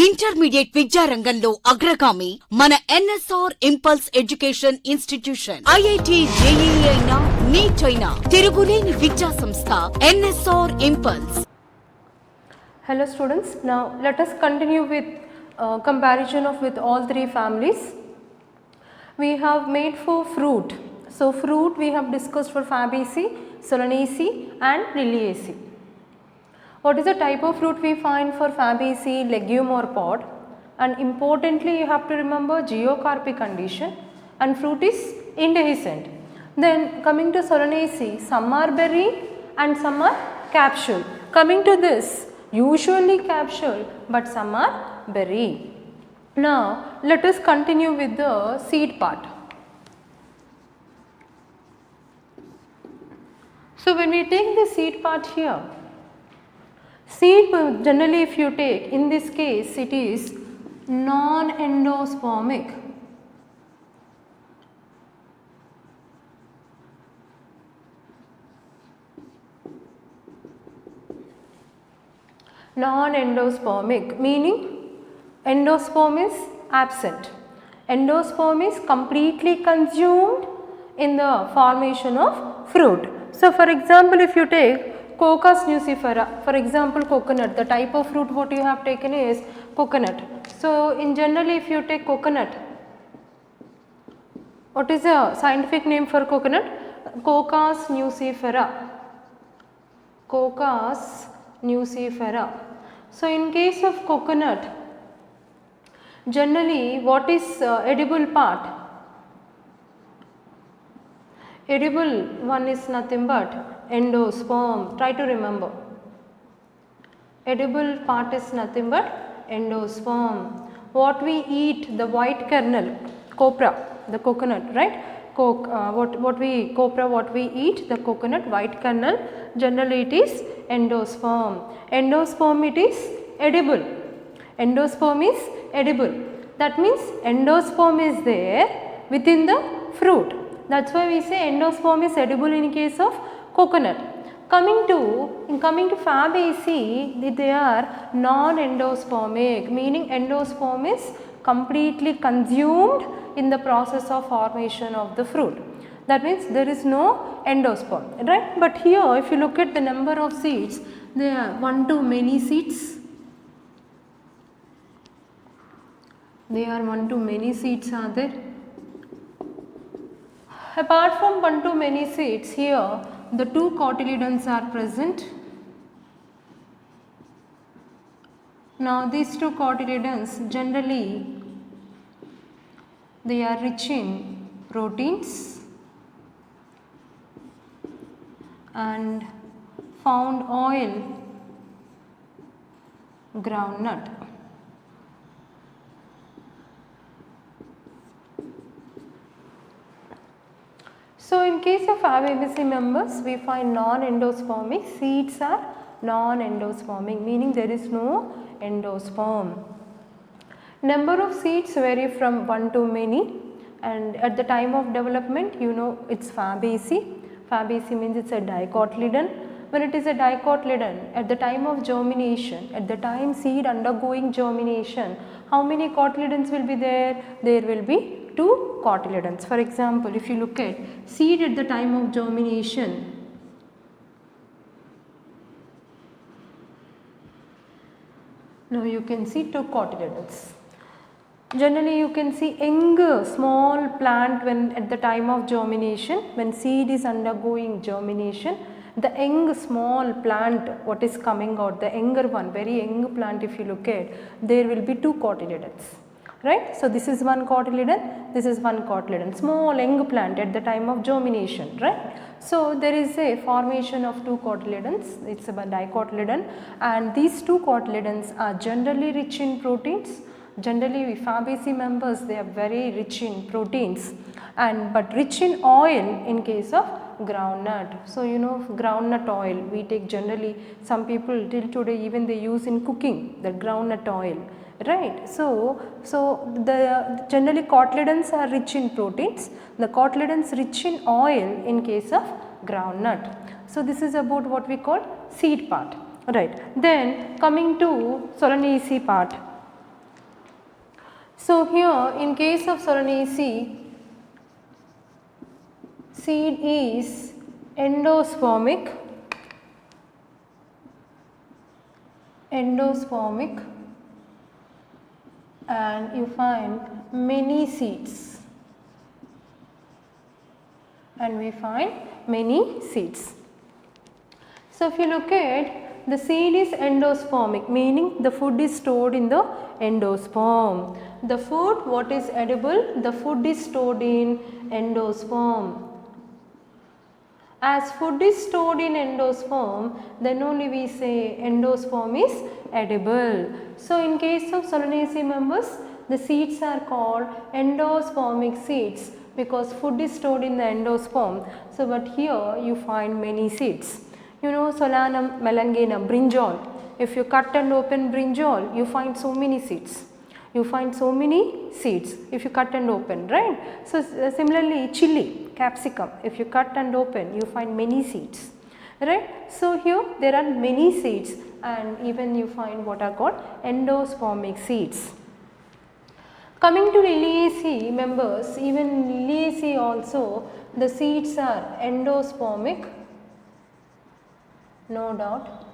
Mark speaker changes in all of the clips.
Speaker 1: Intermediate విద్యారంగంలో అగ్రగామి మన NSR impulse education institution. IIT JEE అయినా నీట్ అయినా తిరుగులేని విద్యా సంస్థ NSR impulse.
Speaker 2: Hello students, now let us continue with comparison of with all three families. We have made for fruit. So fruit we have discussed for Fabaceae, Solanaceae and Liliaceae. What is the type of fruit we find for Fabaceae, legume or pod, and importantly you have to remember geocarpic condition, and fruit is indehiscent. Then coming to Solanaceae, some are berry and some are capsule. Coming to this, usually capsule but some are berry. Now let us continue with the seed part. So when we take the seed part here, seed generally if you take, in this case it is non-endospermic. Non-endospermic meaning endosperm is absent. Endosperm is completely consumed in the formation of fruit. So for example if you take Cocos nucifera, for example coconut, the type of fruit what you have taken is coconut. So in generally if you take coconut, what is the scientific name for coconut? Cocos nucifera. Cocos nucifera. So in case of coconut, generally what is edible part? Edible one is nothing but endosperm. Try to remember. Edible part is nothing but endosperm. What we eat, the white kernel, copra, the coconut, right? What we eat, the coconut white kernel, generally it is endosperm. Endosperm it is edible. Endosperm is edible. That means endosperm is there within the fruit. That's why we say endosperm is edible in case of coconut. Coming to Fabaceae, they are non-endospermic, meaning endosperm is completely consumed in the process of formation of the fruit. That means there is no endosperm, right? But here if you look at the number of seeds, there are one to many seeds. There are one to many seeds are there. Apart from one to many seeds, here the two cotyledons are present. Now these two cotyledons generally they are rich in proteins and found oil groundnut. So in case of Fabaceae members, we find non-endospermic, seeds are non-endospermic, meaning there is no endosperm. Number of seeds vary from one to many, and at the time of development you know it's Fabaceae. Fabaceae means it's a dicotyledon. When it is a dicotyledon, at the time of germination, at the time seed undergoing germination, how many cotyledons will be there? There will be two cotyledons. For example, if you look at seed at the time of germination, now you can see two cotyledons. Generally you can see young small plant when at the time of germination, when seed is undergoing germination, the young small plant what is coming out, the younger one, very young plant if you look at, there will be two cotyledons, right? So this is one cotyledon, this is one cotyledon, small young plant at the time of germination, right? So there is a formation of two cotyledons, it's a dicotyledon, and these two cotyledons are generally rich in proteins. Generally Fabaceae members they are very rich in proteins and but rich in oil in case of groundnut. So you know groundnut oil we take generally, some people till today even they use in cooking the groundnut oil, right? So the generally cotyledons are rich in proteins, the cotyledons rich in oil in case of groundnut. So this is about what we call seed part, right? Then coming to Solanaceae part. So here in case of Solanaceae, seed is endospermic, and you find many seeds, So if you look at the seed is endospermic, meaning the food is stored in the endosperm. The food, what is edible? The food is stored in endosperm. As food is stored in endosperm, then only we say endosperm is edible. So in case of Solanaceae members, the seeds are called endospermic seeds because food is stored in the endosperm. So but here you find many seeds. You know Solanum, Melangena, brinjal. If you cut and open brinjal, you find so many seeds. If you cut and open, right? So similarly chili, capsicum, if you cut and open, you find many seeds, right? So here there are many seeds, and even you find what are called endospermic seeds. Coming to Liliaceae members, even in Liliaceae also the seeds are endospermic, no doubt,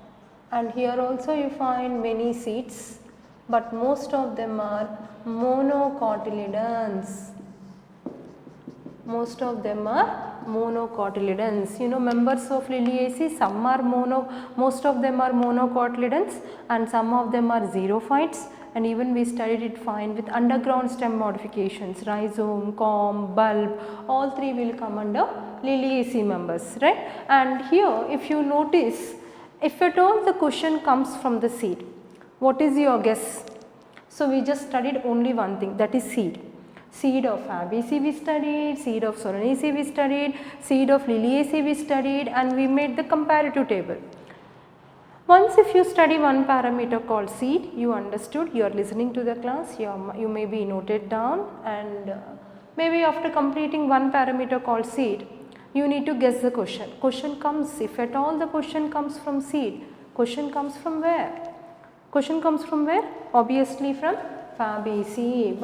Speaker 2: and here also you find many seeds, but most of them are monocotyledons. You know members of Liliaceae, most of them are monocotyledons and some of them are xerophytes, and even we studied it fine with underground stem modifications, rhizome, comb, bulb, all three will come under Liliaceae members, right? And here if you notice, if at all the question comes from the seed, what is your guess? So we just studied only one thing, that is seed. Seed of Fabaceae we studied, seed of Solanaceae we studied, seed of Liliaceae we studied, and we made the comparative table. Once if you study one parameter called seed, you understood, you are listening to the class, you may be noted down, and maybe after completing one parameter called seed, you need to guess the question. Question comes, if at all the question comes from seed, question comes from where? Obviously from Fabaceae.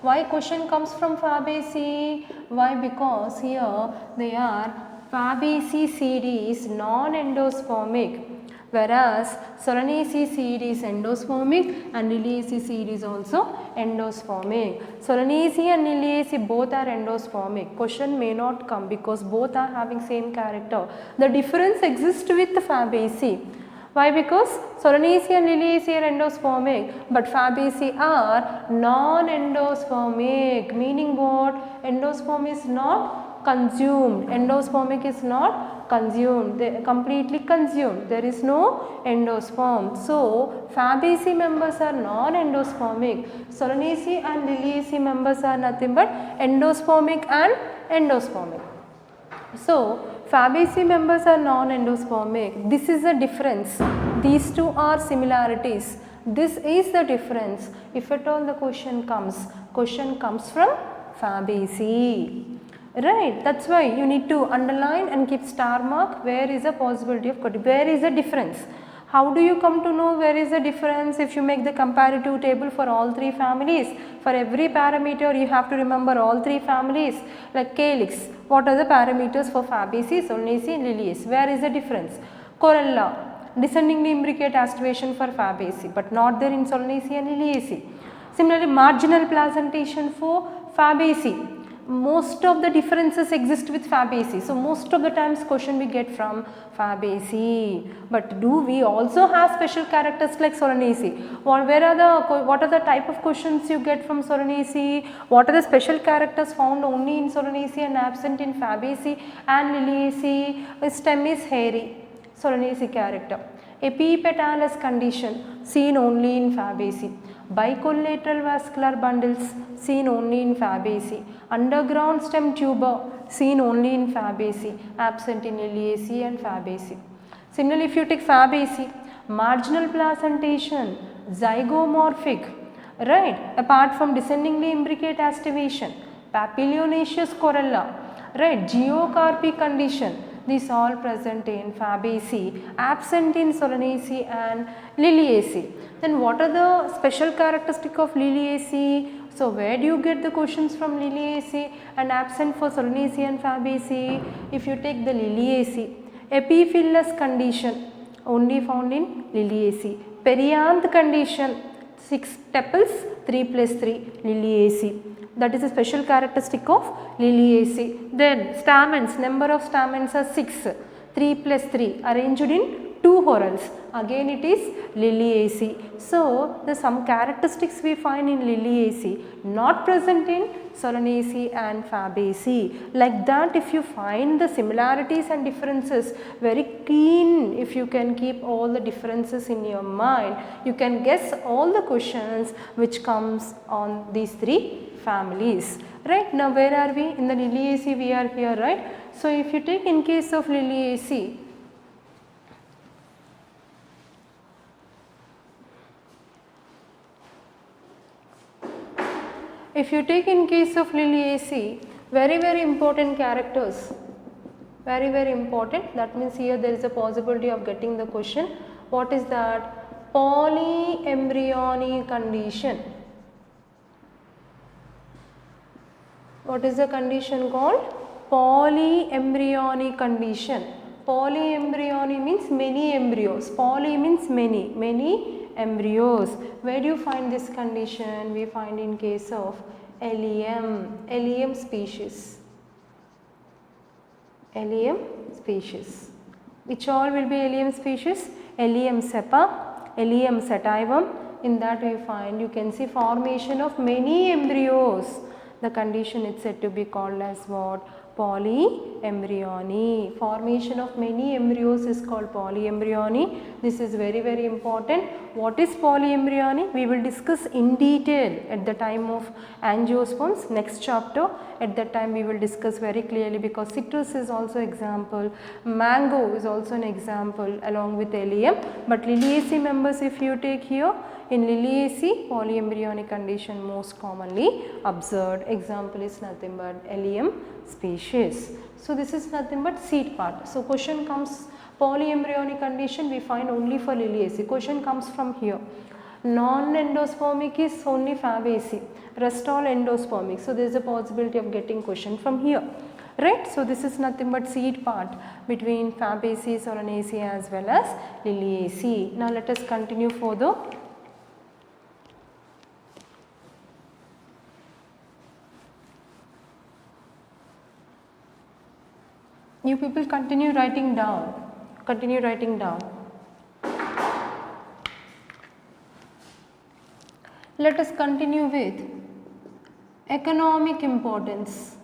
Speaker 2: Why question comes from Fabaceae? Why? Because here they are Fabaceae seed is non-endospermic, whereas Solanaceae seed is endospermic and Liliaceae seed is also endospermic. Solanaceae and Liliaceae both are endospermic. Question may not come because both are having same character. The difference exists with Fabaceae. Why? Because Solanaceae and Liliaceae are endospermic, but Fabaceae are non-endospermic, meaning what? Endosperm is not consumed. Endospermic is not consumed, they completely consumed. There is no endosperm. So Fabaceae members are non-endospermic. Solanaceae and Liliaceae members are nothing but endospermic and endospermic. So Fabaceae members are non-endospermic. This is the difference. These two are similarities. This is the difference. If at all the question comes from Fabaceae. Right, that is why you need to underline and keep star mark where is the possibility of where is the difference. How do you come to know where is the difference? If you make the comparative table for all three families, for every parameter you have to remember all three families, like calyx, what are the parameters for Fabaceae, Solanaceae and Liliaceae, where is the difference? Corolla, descendingly imbricate aestivation for Fabaceae, but not there in Solanaceae and Liliaceae. Similarly, marginal placentation for Fabaceae. Most of the differences exist with Fabaceae. So most of the times question we get from Fabaceae. But do we also have special characters like Solanaceae? What are the type of questions you get from Solanaceae? What are the special characters found only in Solanaceae and absent in Fabaceae and Liliaceae? Stem is hairy, Solanaceae character. Epipetalous condition seen only in Fabaceae. Bicollateral vascular bundles seen only in Fabaceae. Underground stem tuber seen only in Fabaceae, absent in Liliaceae and Fabaceae. Similarly, if you take Fabaceae, marginal placentation, zygomorphic, right, apart from descendingly imbricate aestivation, papilionaceous corolla, right, geocarpy condition, These all present in Fabaceae, absent in Solanaceae and Liliaceae. Then what are the special characteristic of Liliaceae? So where do you get the questions from Liliaceae and absent for Solanaceae and Fabaceae? If you take the Liliaceae, epiphyllous condition only found in Liliaceae. Perianth condition 6 tepals 3 plus 3 Liliaceae. That is a special characteristic of Liliaceae. Then stamens, number of stamens are 6, 3 plus 3 arranged in 2 whorls. Again it is Liliaceae. So the some characteristics we find in Liliaceae not present in Solanaceae and Fabaceae. Like that, if you find the similarities and differences very keen, if you can keep all the differences in your mind, you can guess all the questions which comes on these 3 families. Right, now where are we? In the Liliaceae we are here, right. So if you take in case of Liliaceae, if you take in case of Liliaceae, very important characters, very important, that means here there is a possibility of getting the question. What is that? Polyembryony condition. What is the condition called? Polyembryony condition. Polyembryony means many embryos. Poly means many embryos. Where do you find this condition? We find in case of Allium species. Allium species. Which all will be Allium species? Allium cepa, Allium sativum. In that we find, you can see formation of many embryos. The condition is said to be called as what? Polyembryony. Formation of many embryos is called polyembryony. This is very important. What is polyembryony? We will discuss in detail at the time of angiosperms, next chapter. At that time we will discuss very clearly, because citrus is also example, mango is also an example along with Allium. But Liliaceae members, if you take here, in Liliaceae, polyembryonic condition most commonly observed. Example is nothing but Allium species. So this is nothing but seed part. So question comes, polyembryonic condition we find only for Liliaceae. Question comes from here. Non-endospermic is only Fabaceae, rest all endospermic. So there is a possibility of getting question from here. Right. So this is nothing but seed part between Fabaceae, Solanaceae as well as Liliaceae. Now let us continue further. You people continue writing down. Continue writing down. Let us continue with economic importance.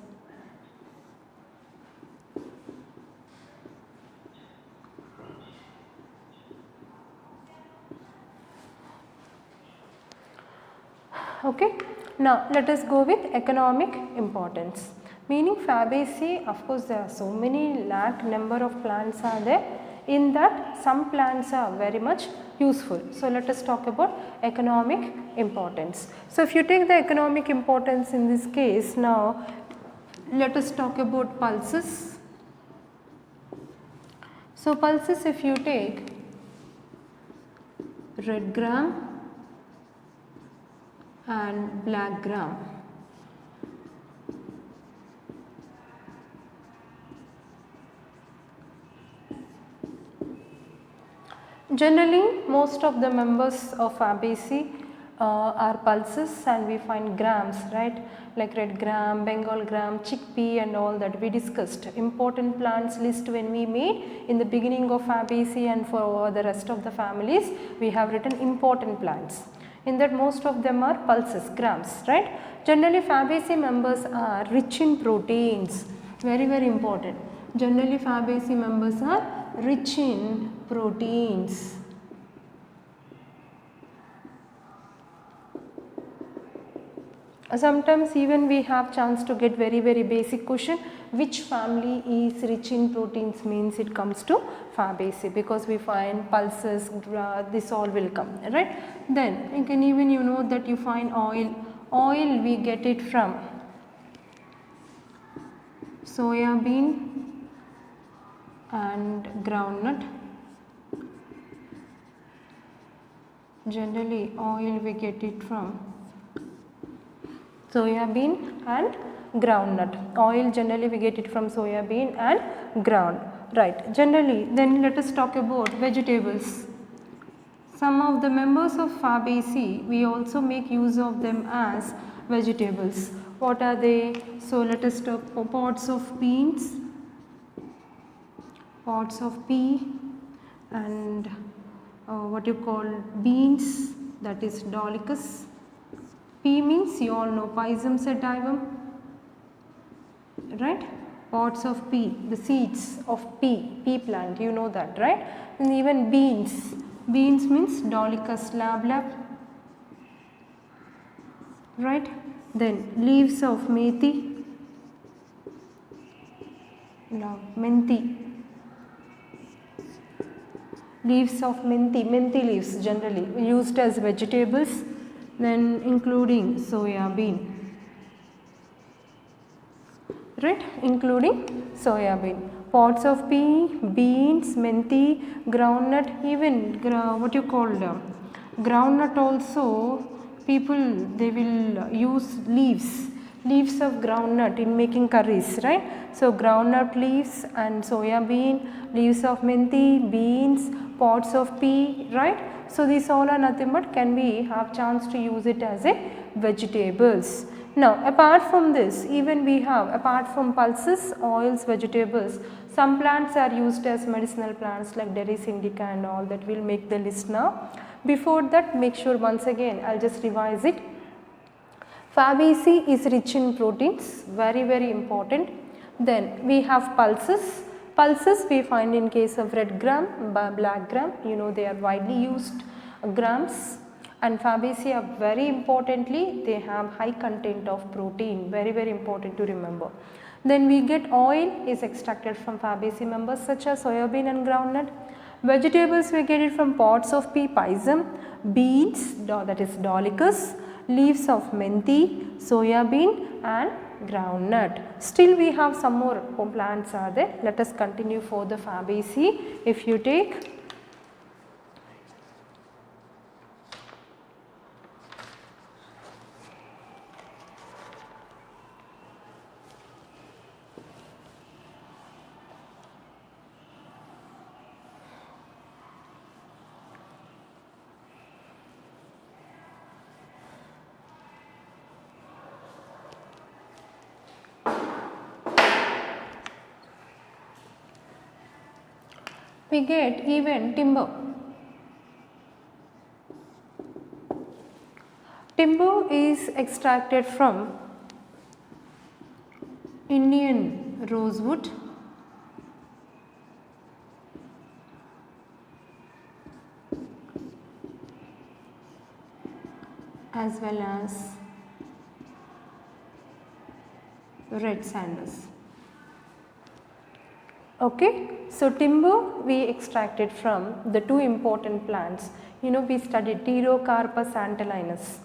Speaker 2: Okay. Now let us go with economic importance. Meaning Fabaceae, of course there are so many lakh number of plants are there. In that some plants are very much useful. So let us talk about economic importance. So if you take the economic importance in this case, now let us talk about pulses. So pulses, if you take red gram and black gram, generally most of the members of Fabaceae are pulses, and we find grams, right, like red gram, Bengal gram, chickpea and all that we discussed. Important plants list when we made in the beginning of Fabaceae, and for the rest of the families we have written important plants. In that most of them are pulses, grams, right. Generally Fabaceae members are rich in proteins, very important. Generally Fabaceae members are rich in proteins. Sometimes even we have chance to get very basic question, which family is rich in proteins, means it comes to Fabaceae, because we find pulses, this all will come, right. Then you can even that you find oil. Oil we get it from soya bean, and groundnut. Generally oil we get it from soya bean and groundnut. Oil generally we get it from soya bean and ground, right. Generally, then let us talk about vegetables. Some of the members of Fabaceae we also make use of them as vegetables. What are they? So let us talk pods of beans, pods of pea, and what you call beans, that is Dolichos. Pea means you all know Pisum sativum, right. Pods of pea, the seeds of pea plant, you know that, right. And even beans, beans means Dolichos lablab, right. Then leaves of methi, menthi, leaves of menthi leaves generally used as vegetables, then including soya bean, right, including soya bean. Pods of pea, beans, menthi, groundnut, even what you call groundnut also people they will use leaves of groundnut in making curries, right. So groundnut leaves and soya bean, leaves of menthi, beans, pods of pea, right. So these all are nothing but can we have chance to use it as a vegetables. Now apart from this, even we have, apart from pulses, oils, vegetables, some plants are used as medicinal plants like Derris indica and all that. We will make the list now. Before that, make sure once again I will just revise it. Fabaceae is rich in proteins, very important. Then we have pulses. Pulses we find in case of red gram, black gram, you know they are widely used grams. And Fabaceae are very importantly, they have high content of protein, very important to remember. Then we get oil is extracted from Fabaceae members such as soybean and groundnut. Vegetables we get it from pods of pea, Pisum, beans, that is Dolichos, leaves of menthi, soya bean and groundnut. Still we have some more plants are there. Let us continue for the Fabaceae. If you take we get even timber. Timber is extracted from Indian rosewood, as well as red sandals. Okay. So timber we extracted from the two important plants. You know we studied Pterocarpus antilinus.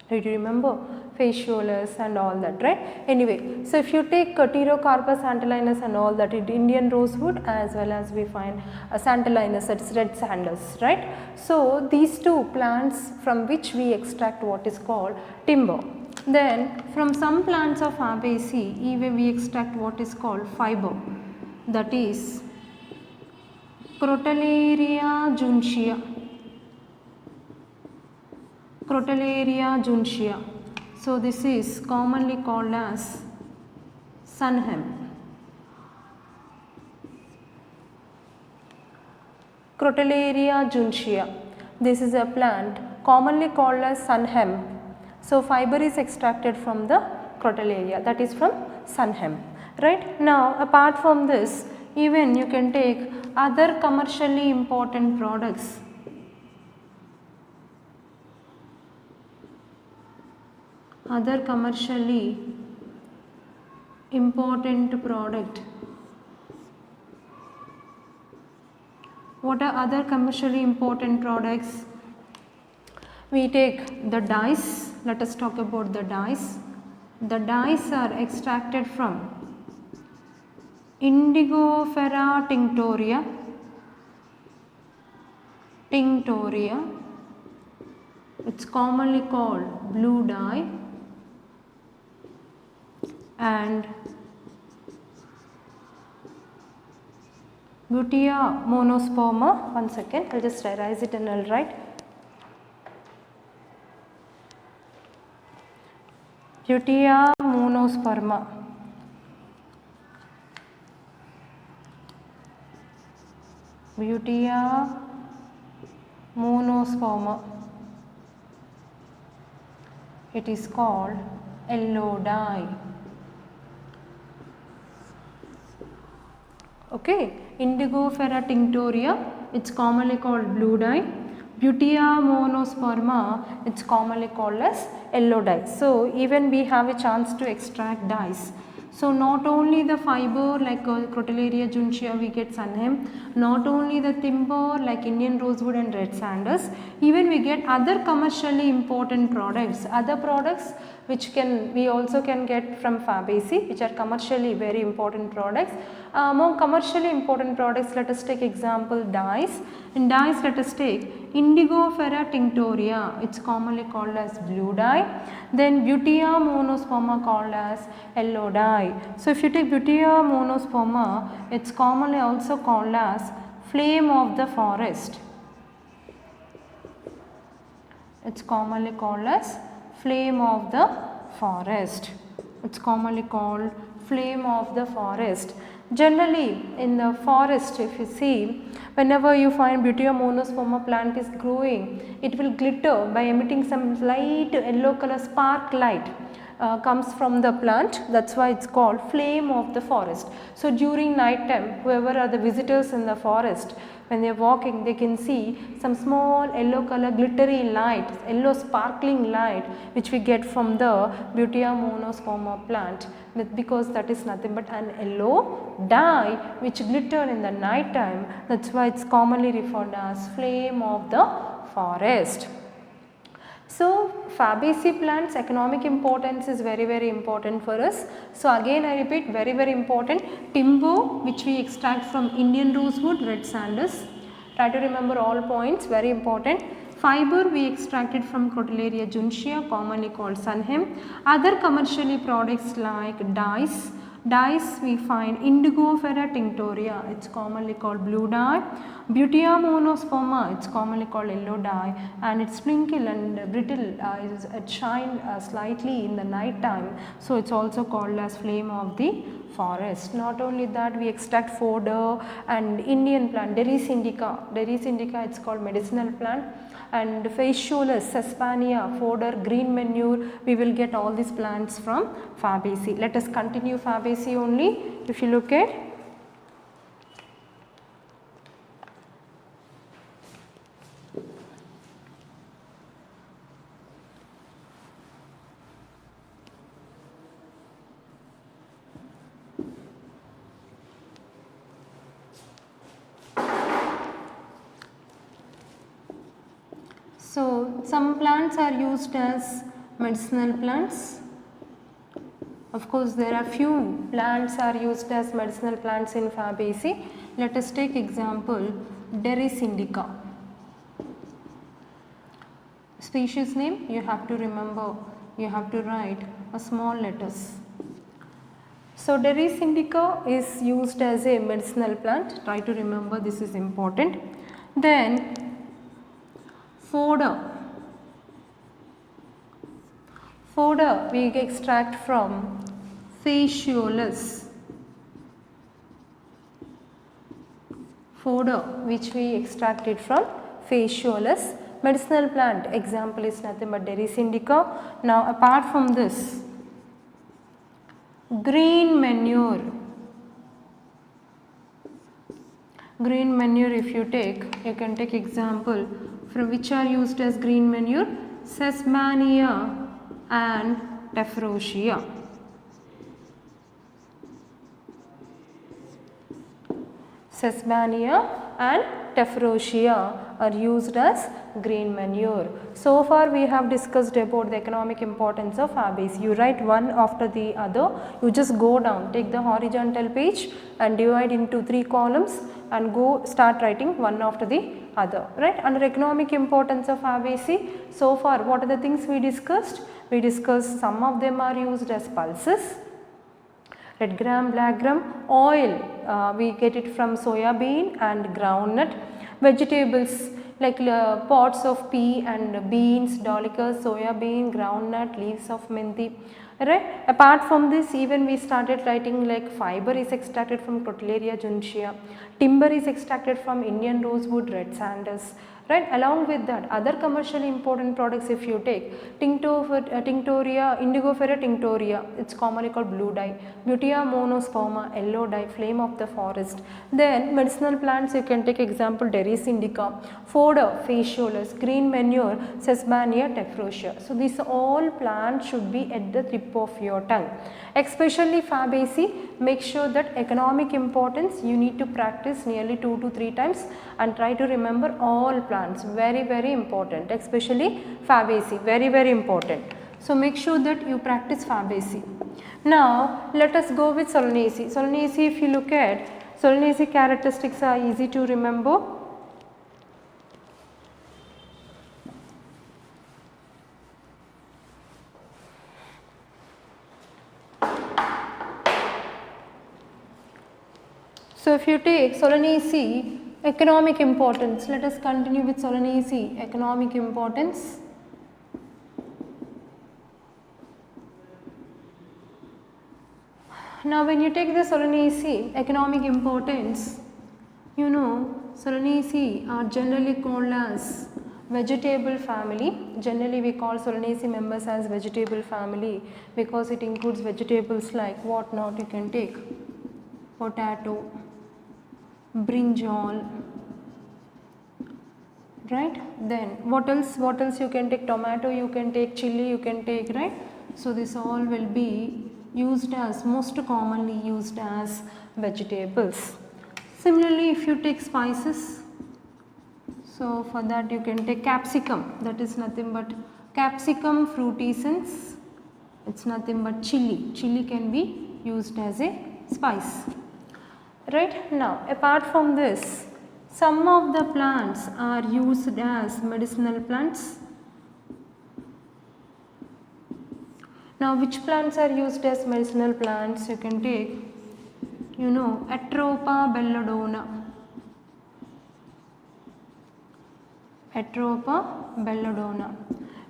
Speaker 2: Do you remember? Fasciolus and all that, right? Anyway, so if you take Pterocarpus antilinus and all that, Indian rosewood, as well as we find Santalinus, that is red sandals, right? So these two plants from which we extract what is called timber. Then from some plants of Fabaceae even we extract what is called fiber, that is Crotalaria juncea. Crotalaria juncea. So this is commonly called as sun hemp. Crotalaria juncea. This is a plant commonly called as sun hemp. So fiber is extracted from the Crotalaria, that is from sun hemp, right. Now apart from this, even you can take other commercially important products. Other commercially important product. What are other commercially important products? We take the dyes. Let us talk about the dyes. The dyes are extracted from Indigofera tinctoria, tinctoria, it's commonly called blue dye, and Butea monosperma, one second, I'll just erase it and I'll write. Butea monosperma. Butea monosperma. It is called yellow dye. Okay, Indigofera tinctoria, it's commonly called blue dye. Butea monosperma, it's commonly called as yellow dye. So even we have a chance to extract dyes. So not only the fiber like Crotalaria juncea we get sunhemp, not only the timber like Indian rosewood and red sanders, even we get other commercially important products, other products which we also can get from Fabaceae, which are commercially very important products. Among commercially important products, let us take example dyes. In dyes, let us take Indigofera tinctoria, it's commonly called as blue dye. Then Butea monosperma called as yellow dye. So if you take Butea monosperma, it's commonly also called as flame of the forest. It's commonly called as flame of the forest. It's commonly called flame of the forest. Generally in the forest, if you see, whenever you find Butea monosperma plant is growing, it will glitter by emitting some light yellow color spark light. Comes from the plant, that's why it's called flame of the forest. So during night time, whoever are the visitors in the forest, when they are walking, they can see some small yellow color glittery light, yellow sparkling light which we get from the Butea monosperma plant, because that is nothing but an yellow dye which glitter in the night time. That's why it's commonly referred as flame of the forest. So Fabaceae plants economic importance is very important for us. So again I repeat, very important, timber which we extract from Indian rosewood, red sanders. Try to remember all points, very important. Fiber we extracted from Crotalaria juncea, commonly called sunhemp. Other commercially products like dyes. Dyes we find Indigofera tinctoria, it's commonly called blue dye. Butea monosperma, it's commonly called yellow dye, and it's sprinkle and brittle, it shine slightly in the night time, so it's also called as flame of the forest. Not only that, we extract fodder and Indian plant Derris indica, it's called medicinal plant, and Phaseolus, Sesbania, fodder, green manure, we will get all these plants from Fabaceae. Let us continue Fabaceae only. If you look at so some plants are used as medicinal plants. Of course, there are few plants are used as medicinal plants in Fabaceae. Let us take example Derris indica. Species name you have to remember, you have to write a small letters. So Derris indica is used as a medicinal plant, try to remember, this is important. Then fodder. Fodder we extract from Phaseolus. Fodder which we extracted from Phaseolus. Medicinal plant example is nothing but Derris indica. Now apart from this, green manure. Green manure if you take, you can take example from which are used as green manure, Sesbania and Tephrosia. Sesbania and Tephrosia are used as green manure. So far we have discussed about the economic importance of Fabaceae. You write one after the other, you just go down, take the horizontal page and divide into 3 columns and go start writing one after the other, right. Under economic importance of Fabaceae, so far what are the things we discussed? We discussed some of them are used as pulses. Red gram, black gram, oil we get it from soya bean and groundnut. Vegetables like pods of pea and beans, dolichos, soya bean, groundnut, leaves of methi. Right. Apart from this, even we started writing like fiber is extracted from Crotalaria juncea, timber is extracted from Indian rosewood, red sandals. Right. Along with that, other commercially important products if you take Tinctoria, Indigofera tinctoria, it's commonly called blue dye, Butea monosperma, yellow dye, flame of the forest. Then medicinal plants you can take example Derris indica, fodder, fasciolus, green manure, Sesbania tephrosia. So these all plants should be at the tip of your tongue. Especially Fabaceae, make sure that economic importance you need to practice nearly 2 to 3 times and try to remember all plants, very important, especially Fabaceae, very important. So make sure that you practice Fabaceae. Now let us go with Solanaceae. Solanaceae, if you look at Solanaceae characteristics are easy to remember. So if you take Solanaceae economic importance, let us continue with Solanaceae economic importance. Now when you take the Solanaceae economic importance, you know Solanaceae are generally called as vegetable family. Generally we call Solanaceae members as vegetable family because it includes vegetables like what not you can take potato, brinjal, right. Then what else you can take, tomato you can take, chili you can take, right. So this all will be used as, most commonly used as vegetables. Similarly if you take spices, so for that you can take capsicum, that is nothing but Capsicum frutescens, it is nothing but chili. Chili can be used as a spice. Right. Now apart from this, some of the plants are used as medicinal plants. Now which plants are used as medicinal plants? You can take, you know, Atropa belladonna. Atropa belladonna.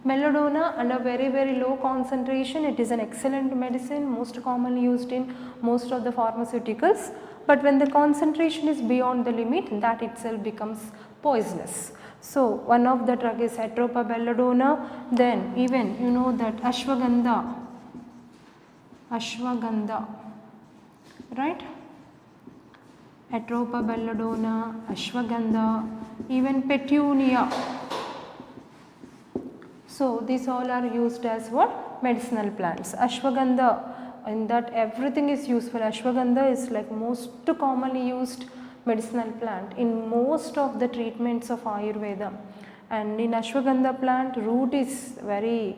Speaker 2: Belladonna under very low concentration, it is an excellent medicine, most commonly used in most of the pharmaceuticals. But when the concentration is beyond the limit, that itself becomes poisonous. So one of the drug is Atropa belladonna. Then even you know that ashwagandha, right? Atropa belladonna, ashwagandha, even petunia. So these all are used as what? Medicinal plants. Ashwagandha, in that everything is useful. Ashwagandha is like most commonly used medicinal plant in most of the treatments of Ayurveda. And in ashwagandha plant, root is very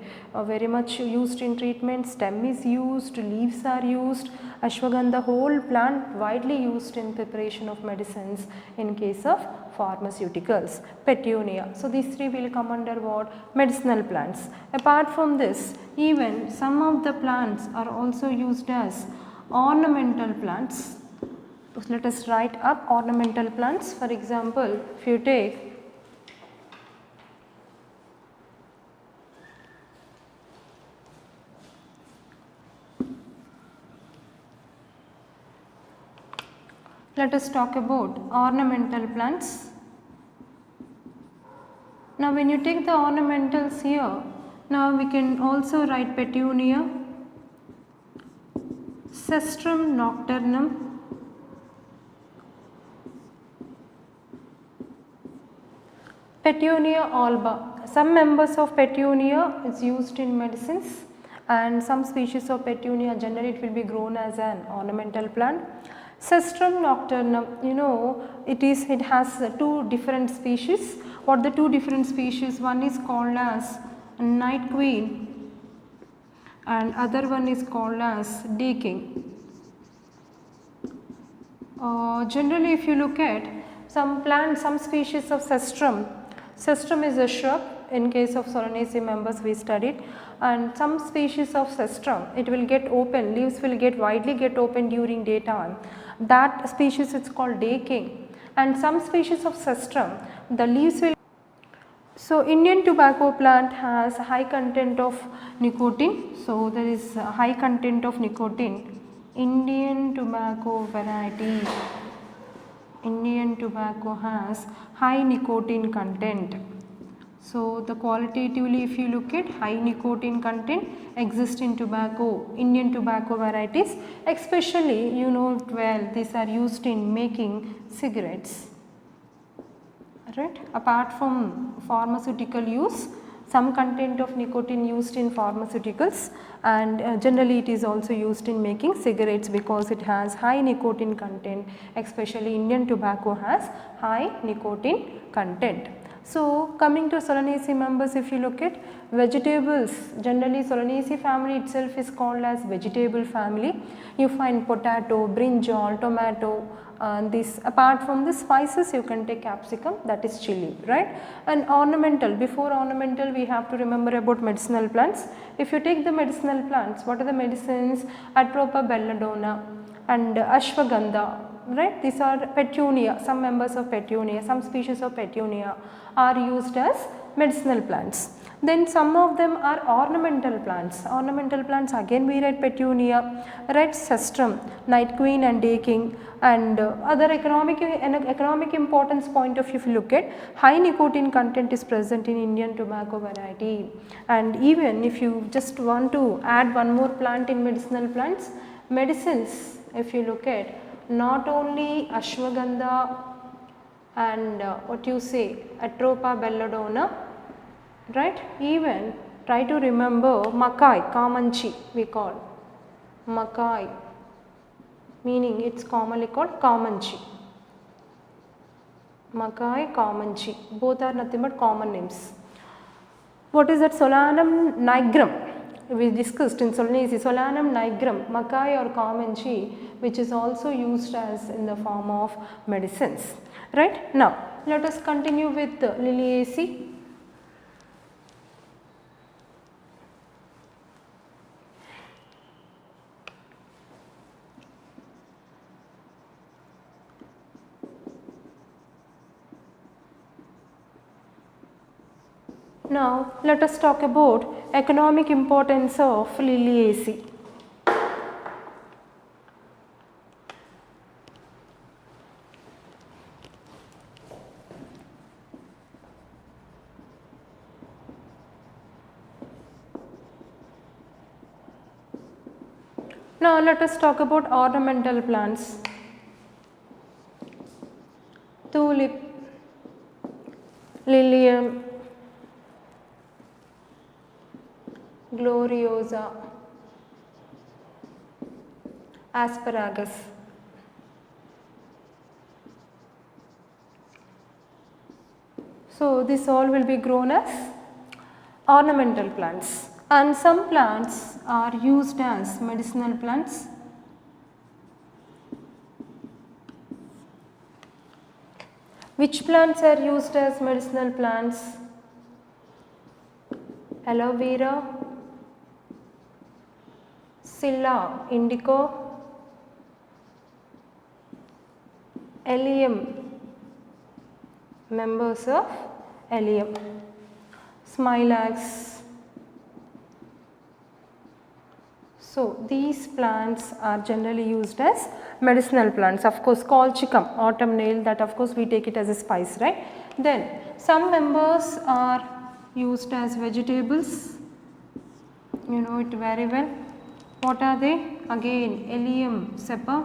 Speaker 2: much used in treatment, stem is used, leaves are used. Ashwagandha whole plant widely used in preparation of medicines in case of pharmaceuticals. Petunia. So these three will come under what? Medicinal plants. Apart from this, even some of the plants are also used as ornamental plants. Let us write up ornamental plants. For example, if you take let us talk about ornamental plants. Now when you take the ornamentals here, now we can also write petunia, Cestrum nocturnum, Petunia alba. Some members of petunia is used in medicines and some species of petunia generally it will be grown as an ornamental plant. Cestrum nocturnum, you know, it has two different species. what the two different species, one is called as night queen and other one is called as day king. Generally if you look at some plants, some species of cestrum, cestrum is a shrub, in case of Solanaceae members we studied, and some species of cestrum it will get open, leaves will get widely get open during daytime, that species is called day king. And some species of cestrum the leaves will. So, Indian tobacco plant has high content of nicotine. So, there is a high content of nicotine. Indian tobacco variety, Indian tobacco has high nicotine content. So, the qualitatively if you look at high nicotine content exist in tobacco, Indian tobacco varieties, especially you know it well, these are used in making cigarettes. Right. Apart from pharmaceutical use, some content of nicotine used in pharmaceuticals, and generally it is also used in making cigarettes because it has high nicotine content, especially Indian tobacco has high nicotine content. So, coming to Solanaceae members, if you look at vegetables, generally Solanaceae family itself is called as vegetable family. You find potato, brinjal, tomato, this apart from the spices you can take capsicum, that is chili, right. And ornamental, before ornamental we have to remember about medicinal plants. If you take the medicinal plants, what are the medicines? Atropa belladonna and ashwagandha, right. These are petunia, some members of petunia, some species of petunia are used as medicinal plants. Then some of them are ornamental plants. Ornamental plants again we write petunia, right, cestrum, night queen and day king, and other economic importance point of view if you look at, high nicotine content is present in Indian tobacco variety. And even if you just want to add one more plant in medicinal plants, medicines if you look at, not only ashwagandha and what you say Atropa belladonna, right, even try to remember makai, kamanchi we call, makai meaning it is commonly called kamanchi, makai, kamanchi, both are nothing but common names. What is that? Solanum nigrum, we discussed in Solanaceae, Solanum nigrum, makai or kamanchi, which is also used as in the form of medicines, right. Now, let us continue with Liliaceae. Now, let us talk about economic importance of Liliaceae. Now, let us talk about ornamental plants. Tulip, lilium, gloriosa, asparagus. So, this all will be grown as ornamental plants, and some plants are used as medicinal plants. Which plants are used as medicinal plants? Aloe vera, Scilla indica, Allium, members of Allium, Smilax. So, these plants are generally used as medicinal plants. Of course, colchicum, autumn nail, that of course we take it as a spice, right. Then some members are used as vegetables, you know it very well. What are they? Again Allium cepa,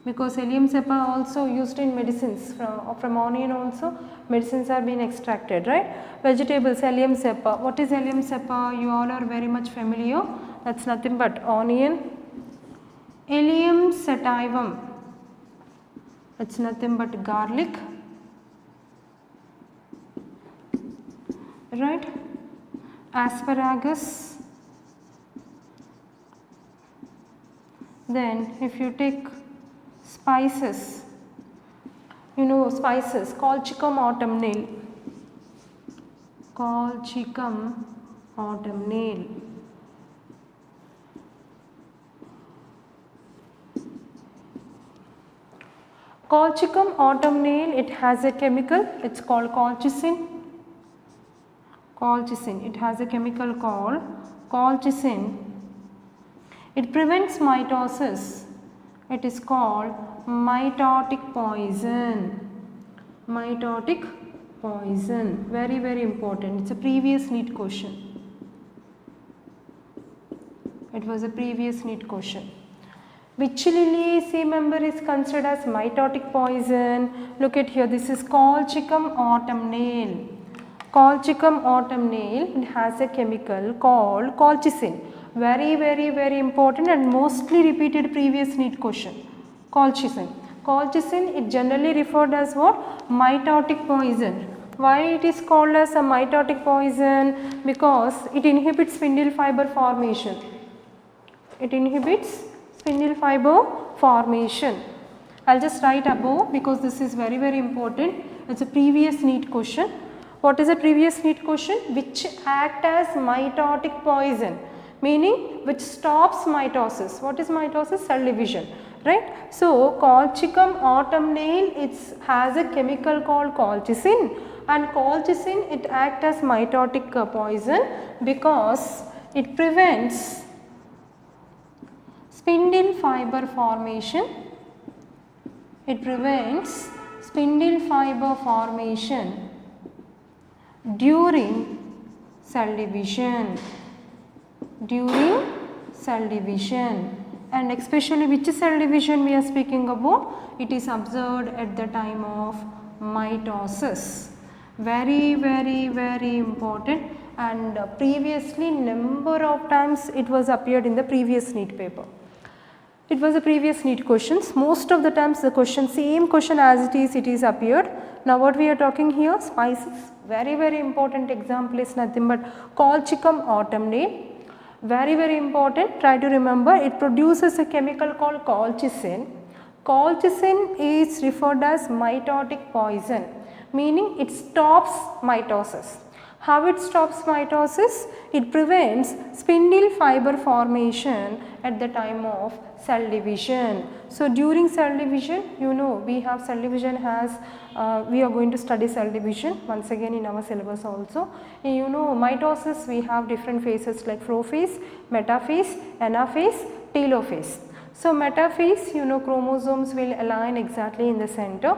Speaker 2: because Allium cepa also used in medicines, from onion also medicines are being extracted, right. Vegetables, Allium cepa. What is Allium cepa? You all are very much familiar, that is nothing but onion. Allium sativum, it is nothing but garlic. right? Asparagus. Then if you take spices, you know spices, colchicum autumnale, colchicum autumnale. Colchicum autumnale, it has a chemical, it is called colchicine. Colchicine, it has a chemical called colchicine. It prevents mitosis, it is called mitotic poison. Mitotic poison, very very important, it is a previous NEET question. It was a previous NEET question. Which Liliaceae member is considered as mitotic poison? Look at here, this is colchicum autumnale. Colchicum autumnale, it has a chemical called colchicine. Very very very important and mostly repeated previous NEET question. Colchicine. Colchicine, it generally referred as what? Mitotic poison. Why it is called as a mitotic poison? Because it inhibits spindle fiber formation. It inhibits spindle fiber formation. I will just write above because this is very very important. It is a previous NEET question. What is a previous NEET question? Which act as mitotic poison, meaning which stops mitosis. What is mitosis? Cell division, right? So, colchicum autumnale, it has a chemical called colchicine, and colchicine, it acts as mitotic poison because it prevents spindle fiber formation. It prevents spindle fiber formation during cell division. During cell division, and especially which cell division we are speaking about? It is observed at the time of mitosis. Very very very important, and previously number of times it was appeared in the previous NEET paper. It was a previous NEET questions. Most of the times the question, same question as it is appeared. Now what we are talking here? Spices. Very very important example is nothing but colchicum autumnale. Very very important, try to remember, it produces a chemical called colchicine. Colchicine is referred as mitotic poison, meaning it stops mitosis. How it stops mitosis? It prevents spindle fiber formation at the time of cell division. So, during cell division, you know, we have cell division has, we are going to study cell division once again in our syllabus also. And you know, mitosis, we have different phases like prophase, metaphase, anaphase, telophase. So, metaphase, you know, chromosomes will align exactly in the center.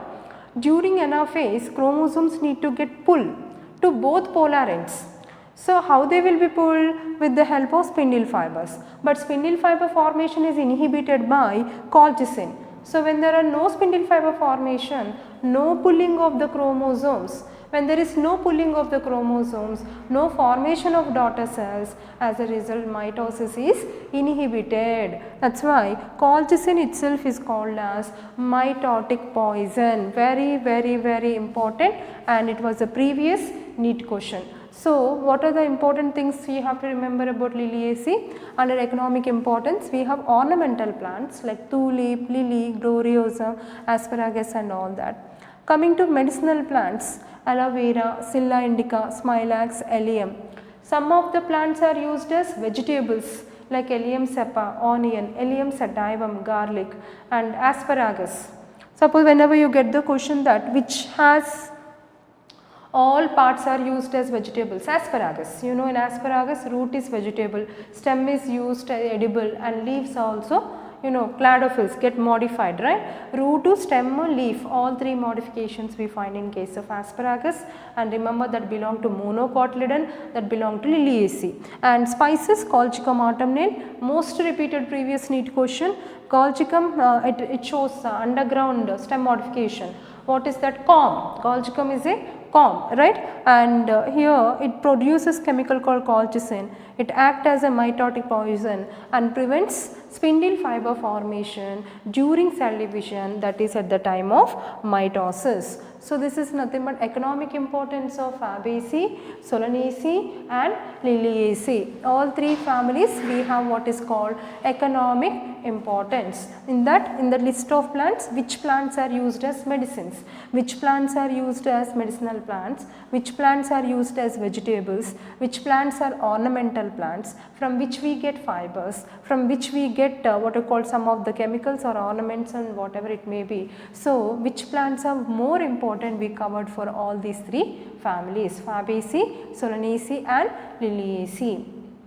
Speaker 2: During anaphase, chromosomes need to get pulled to both polar ends. So, how they will be pulled? With the help of spindle fibers, but spindle fiber formation is inhibited by colchicine. So, when there are no spindle fiber formation, no pulling of the chromosomes. When there is no pulling of the chromosomes, no formation of daughter cells, as a result mitosis is inhibited. That is why colchicine itself is called as mitotic poison. Very very very important, and it was a previous NEET question. So, what are the important things we have to remember about Liliaceae? Under economic importance, we have ornamental plants like tulip, lily, gloriosa, asparagus and all that. Coming to medicinal plants, aloe vera, Scilla indica, smilax, allium. Some of the plants are used as vegetables like allium cepa, onion, allium sativum, garlic and asparagus. Suppose whenever you get the question that which has all parts are used as vegetables, asparagus, you know, in asparagus root is vegetable, stem is used as edible and leaves also, you know, cladophylls get modified, right. Root to stem, leaf, all three modifications we find in case of asparagus, and remember that belong to monocotyledon, that belong to Liliaceae. And spices, colchicum autumnale, most repeated previous NEET question. Colchicum, it shows underground stem modification. What is that? Corm. Colchicum is a corm, right, and here it produces chemical called colchicine. It acts as a mitotic poison and prevents spindle fiber formation during cell division, that is at the time of mitosis. So this is nothing but economic importance of Fabaceae, Solanaceae and Liliaceae. All three families we have what is called economic importance. In the list of plants, which plants are used as medicines, which plants are used as medicinal plants, which plants are used as vegetables, which plants are ornamental plants, from which we get fibers, from which we get what are called some of the chemicals or ornaments and whatever it may be. So which plants are more important we covered for all these three families, Fabaceae, Solanaceae and Liliaceae.